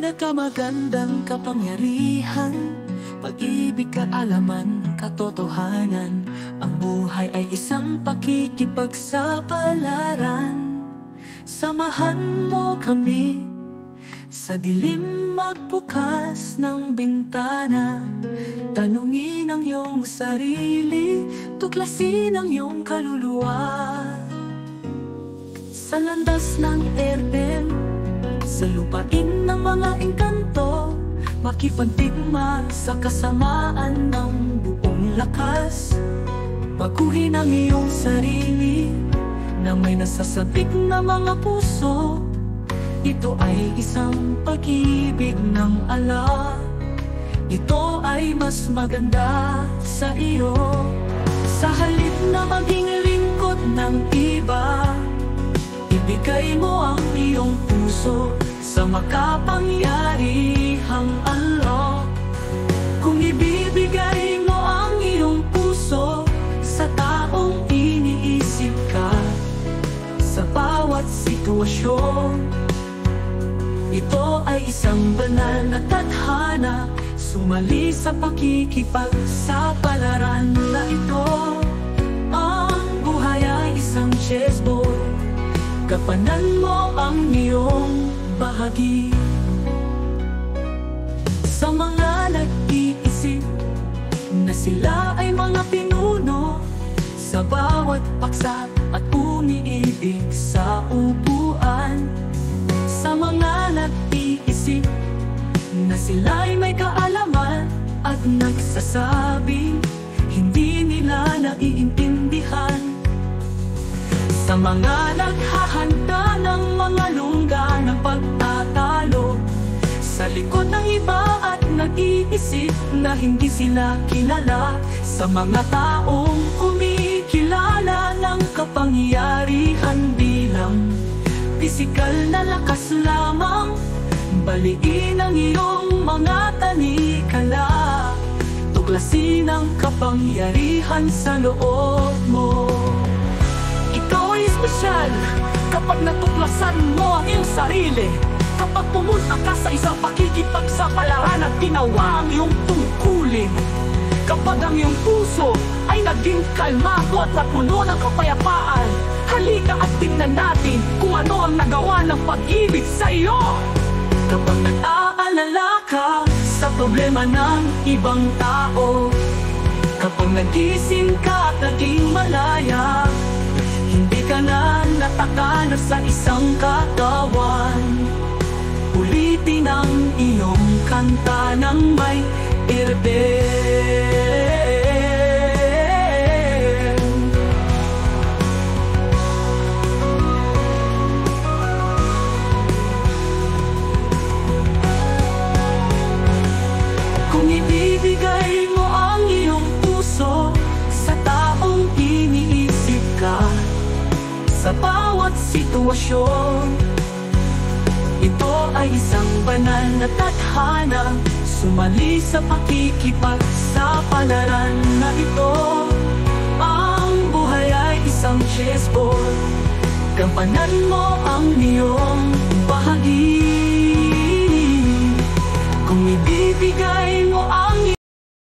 pinakamagandang kapangyarihan. Pag-ibig, kaalaman, katotohanan. Ang buhay ay isang pakikipagsapalaran. Samahan mo kami sa dilim, magbukas ng bintana. Tanungin ang iyong sarili, tuklasin ang iyong kaluluwa. Sa landas ng Eden, sa lupain ng mga engkanto, makipagdigma sa kasamaan ng buong lakas. Baguhin ang iyong sarili na may nasasabik na mga puso. Ito ay isang pag-ibig ng ala. Ito ay mas maganda sa iyo. Sa halip na maging lingkod ng iba, ibigay mo ang iyong puso sa makapangyarihang Allah. Kung ibibigay mo ang iyong puso sa taong iniisip ka, sa bawat sitwasyon, ito ay isang banal na tadhana. Sumali sa pakikipagsapalaran na ito. Ang buhay ay isang chessboard, kapanan mo ang iyong bahagi. Sa mga nag-iisip na sila ay mga pinuno, sa bawat paksa at umiibig sa upuan. Sa mga nag-iisip na sila ay may kaalaman at nagsasabing hindi nila naiintindihan. Sa mga naghahanda ng mga lungga ng pagtatalo, sa likod ng iba at nag-iisip na hindi sila kilala. Sa mga taong kumikilala ng kapangyarihan bilang pisikal na lakas lamang, baliin ang iyong mga tanikala. Tuklasin ang kapangyarihan sa loob mo. Ikaw ay espesyal kapag natuklasan mo ang iyong sarili. Kapag pumunta ka sa isang pakikipagsapalaran at ginawa ang iyong tungkulin. Kapag ang iyong puso ay naging kalmado at napuno ng kapayapaan, halika at tingnan natin kung ano ang nagawa ng pag-ibig sa iyo. Kapag nag-aalala ka sa problema ng ibang tao, kapag nagising ka at naging malaya, hindi ka na natakana sa isang katawan. Ulitin ang iyong kanta ng may irden. Kung ibibigay mo ang iyong puso sa taong iniisip ka, sa bawat sitwasyon, ito ay isang banal na tadhana. Sumali sa pakikipagsapalaran na ito. Ang buhay ay isang chessboard, gampanan mo ang iyong bahagi. Kung ibibigay